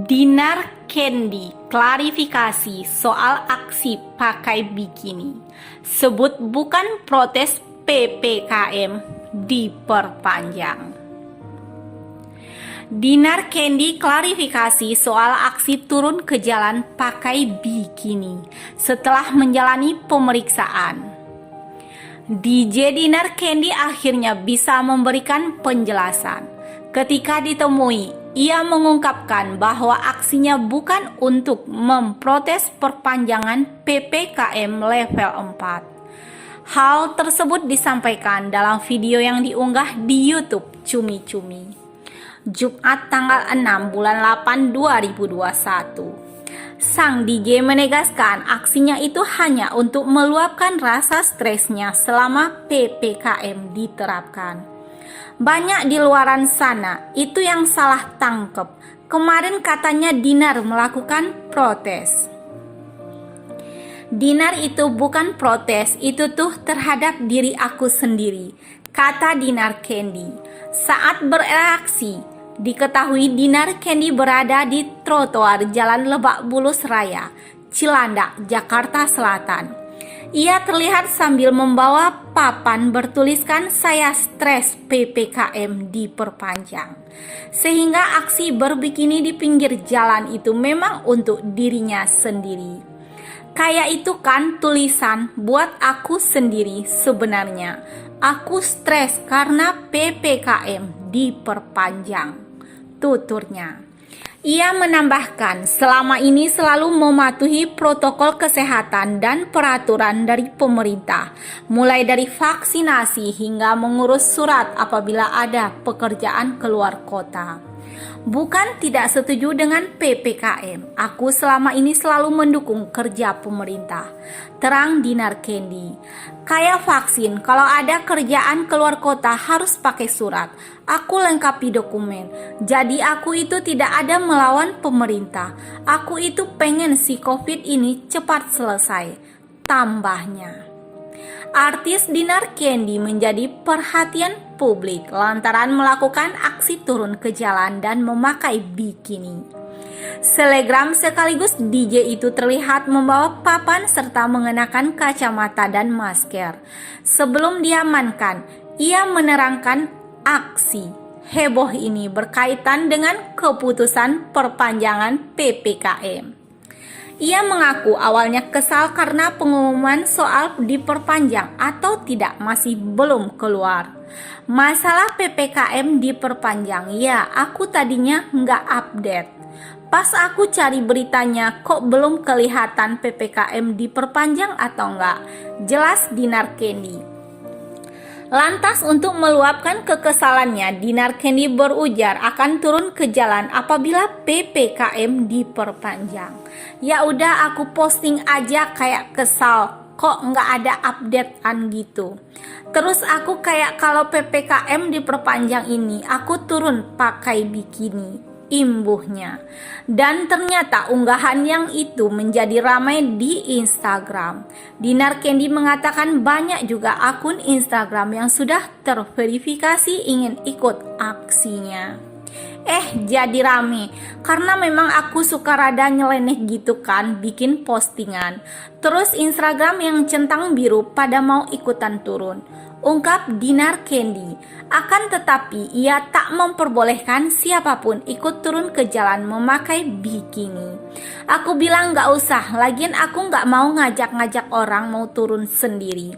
Dinar Candy klarifikasi soal aksi pakai bikini. Sebut bukan protes PPKM diperpanjang. Dinar Candy klarifikasi soal aksi turun ke jalan pakai bikini setelah menjalani pemeriksaan. DJ Dinar Candy akhirnya bisa memberikan penjelasan. Ketika ditemui, ia mengungkapkan bahwa aksinya bukan untuk memprotes perpanjangan PPKM level 4. Hal tersebut disampaikan dalam video yang diunggah di YouTube Cumi Cumi, Jumat tanggal 6 bulan 8 2021. Sang DJ menegaskan aksinya itu hanya untuk meluapkan rasa stresnya selama PPKM diterapkan. Banyak di luaran sana itu yang salah tangkep. Kemarin katanya Dinar melakukan protes. Dinar itu bukan protes, itu tuh terhadap diri aku sendiri, kata Dinar Candy. Saat bereaksi, diketahui Dinar Candy berada di trotoar Jalan Lebak Bulus Raya, Cilandak, Jakarta Selatan. Ia terlihat sambil membawa papan bertuliskan "Saya stres PPKM diperpanjang". Sehingga aksi berbikini di pinggir jalan itu memang untuk dirinya sendiri. Kayak itu kan tulisan buat aku sendiri sebenarnya. Aku stres karena PPKM diperpanjang, tuturnya. Ia menambahkan selama ini selalu mematuhi protokol kesehatan dan peraturan dari pemerintah, mulai dari vaksinasi hingga mengurus surat apabila ada pekerjaan keluar kota. Bukan tidak setuju dengan PPKM, aku selama ini selalu mendukung kerja pemerintah, terang Dinar Candy. Kayak vaksin, kalau ada kerjaan keluar kota harus pakai surat. Aku lengkapi dokumen. Jadi aku itu tidak ada melawan pemerintah. Aku itu pengen si COVID ini cepat selesai, tambahnya. Artis Dinar Candy menjadi perhatian publik lantaran melakukan aksi turun ke jalan dan memakai bikini. Selegram sekaligus DJ itu terlihat membawa papan serta mengenakan kacamata dan masker. Sebelum diamankan, ia menerangkan aksi heboh ini berkaitan dengan keputusan perpanjangan PPKM. Ia mengaku awalnya kesal karena pengumuman soal diperpanjang atau tidak masih belum keluar. Masalah PPKM diperpanjang, ya aku tadinya nggak update. Pas aku cari beritanya kok belum kelihatan PPKM diperpanjang atau nggak. Jelas Dinar Candy. Lantas untuk meluapkan kekesalannya, Dinar Candy berujar akan turun ke jalan apabila PPKM diperpanjang. Ya udah aku posting aja kayak kesal, kok nggak ada updatean gitu. Terus aku kayak kalau PPKM diperpanjang ini aku turun pakai bikini, imbuhnya. Dan ternyata unggahan yang itu menjadi ramai di Instagram. Dinar Candy mengatakan banyak juga akun Instagram yang sudah terverifikasi ingin ikut aksinya. Jadi rame karena memang aku suka rada nyeleneh gitu kan bikin postingan. Terus Instagram yang centang biru pada mau ikutan turun, ungkap Dinar Candy. Akan tetapi ia tak memperbolehkan siapapun ikut turun ke jalan memakai bikini. Aku bilang gak usah, lagian aku gak mau ngajak-ngajak orang mau turun sendiri.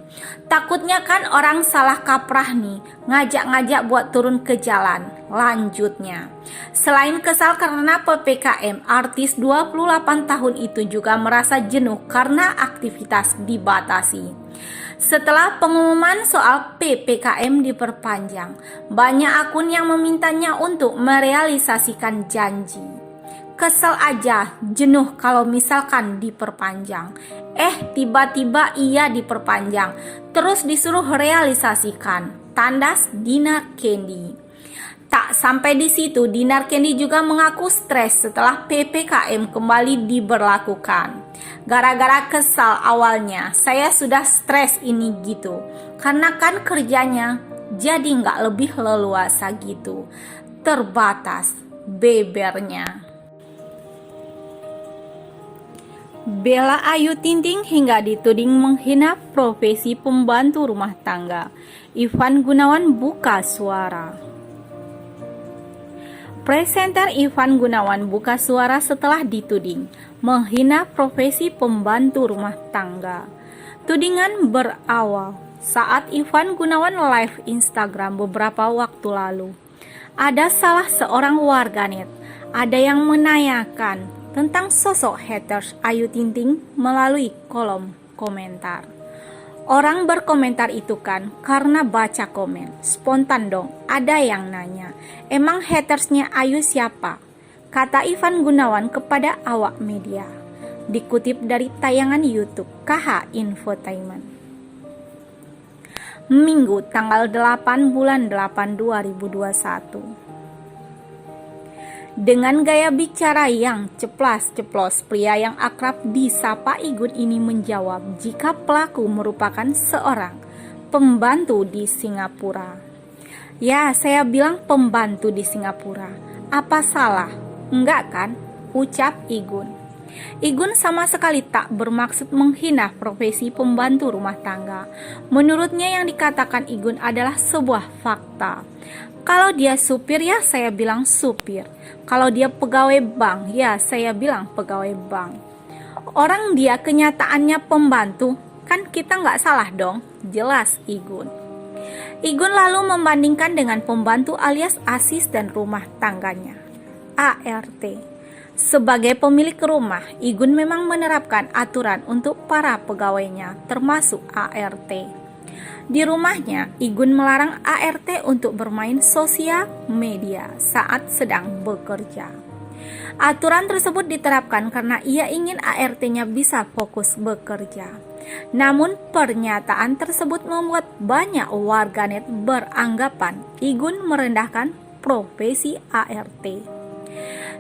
Takutnya kan orang salah kaprah nih, ngajak-ngajak buat turun ke jalan, lanjutnya. Selain kesal karena PPKM, artis 28 tahun itu juga merasa jenuh karena aktivitas dibatasi. Setelah pengumuman soal PPKM diperpanjang, banyak akun yang memintanya untuk merealisasikan janji. Kesel aja, jenuh kalau misalkan diperpanjang. Tiba-tiba ia diperpanjang, terus disuruh realisasikan, tandas Dinar Candy. Tak sampai di situ, Dinar Candy juga mengaku stres setelah PPKM kembali diberlakukan. Gara-gara kesal awalnya, saya sudah stres ini gitu. Karena kan kerjanya jadi nggak lebih leluasa gitu. Terbatas, bebernya. Bela Ayu Ting hingga dituding menghina profesi pembantu rumah tangga. Ivan Gunawan buka suara. Presenter Ivan Gunawan buka suara setelah dituding menghina profesi pembantu rumah tangga. Tudingan berawal saat Ivan Gunawan live Instagram beberapa waktu lalu. Ada salah seorang warganet, ada yang menanyakan tentang sosok haters Ayu Ting Ting melalui kolom komentar. Orang berkomentar itu kan karena baca komen, spontan dong ada yang nanya, emang hatersnya Ayu siapa? Kata Ivan Gunawan kepada awak media. Dikutip dari tayangan YouTube KH Infotainment. Minggu tanggal 8 bulan 8 2021. Dengan gaya bicara yang ceplas-ceplos, pria yang akrab disapa Igun ini menjawab jika pelaku merupakan seorang pembantu di Singapura. Ya, saya bilang pembantu di Singapura. Apa salah? Enggak kan? Ucap Igun. Igun sama sekali tak bermaksud menghina profesi pembantu rumah tangga. Menurutnya yang dikatakan Igun adalah sebuah fakta. Kalau dia supir ya saya bilang supir. Kalau dia pegawai bank ya saya bilang pegawai bank. Orang dia kenyataannya pembantu, kan kita nggak salah dong, jelas Igun. Igun lalu membandingkan dengan pembantu alias asisten rumah tangganya, ART. Sebagai pemilik rumah, Igun memang menerapkan aturan untuk para pegawainya, termasuk ART. Di rumahnya, Igun melarang ART untuk bermain sosial media saat sedang bekerja. Aturan tersebut diterapkan karena ia ingin ART-nya bisa fokus bekerja. Namun, pernyataan tersebut membuat banyak warganet beranggapan Igun merendahkan profesi ART.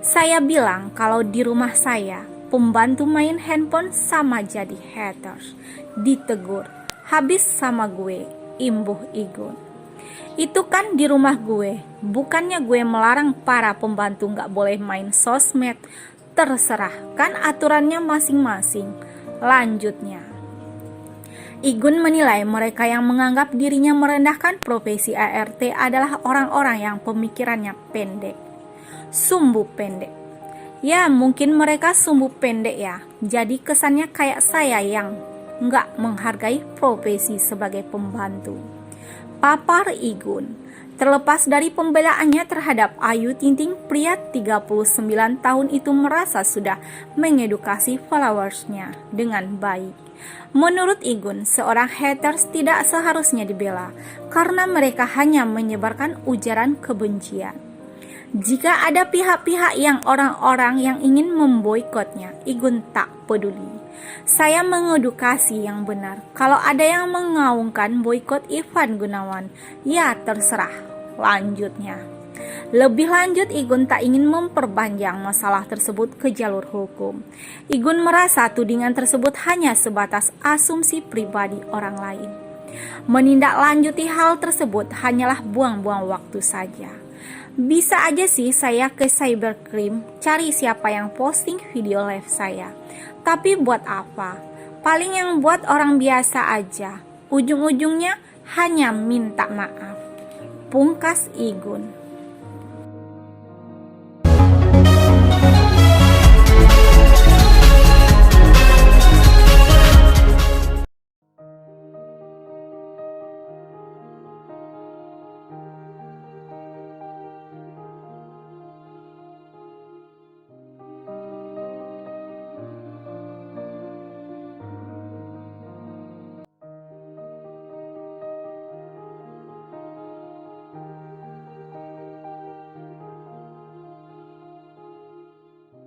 Saya bilang kalau di rumah saya, pembantu main handphone sama jadi haters. Ditegur, habis sama gue, imbuh Igun. Itu kan di rumah gue, bukannya gue melarang para pembantu gak boleh main sosmed. Terserah, kan aturannya masing-masing. Lanjutnya, Igun menilai mereka yang menganggap dirinya merendahkan profesi ART adalah orang-orang yang pemikirannya pendek. Sumbu pendek. Ya mungkin mereka sumbu pendek ya. Jadi kesannya kayak saya yang nggak menghargai profesi sebagai pembantu. Papar Igun. Terlepas dari pembelaannya terhadap Ayu Ting Ting, pria 39 tahun itu merasa sudah mengedukasi followersnya dengan baik. Menurut Igun, seorang haters tidak seharusnya dibela karena mereka hanya menyebarkan ujaran kebencian. Jika ada pihak-pihak yang orang-orang yang ingin memboikotnya, Igun tak peduli. Saya mengedukasi yang benar. Kalau ada yang mengaungkan boikot Ivan Gunawan, ya terserah. Lanjutnya. Lebih lanjut, Igun tak ingin memperpanjang masalah tersebut ke jalur hukum. Igun merasa tudingan tersebut hanya sebatas asumsi pribadi orang lain. Menindaklanjuti hal tersebut hanyalah buang-buang waktu saja. Bisa aja sih saya ke cybercrime cari siapa yang posting video live saya. Tapi buat apa? Paling yang buat orang biasa aja. Ujung-ujungnya hanya minta maaf. Pungkas Igun.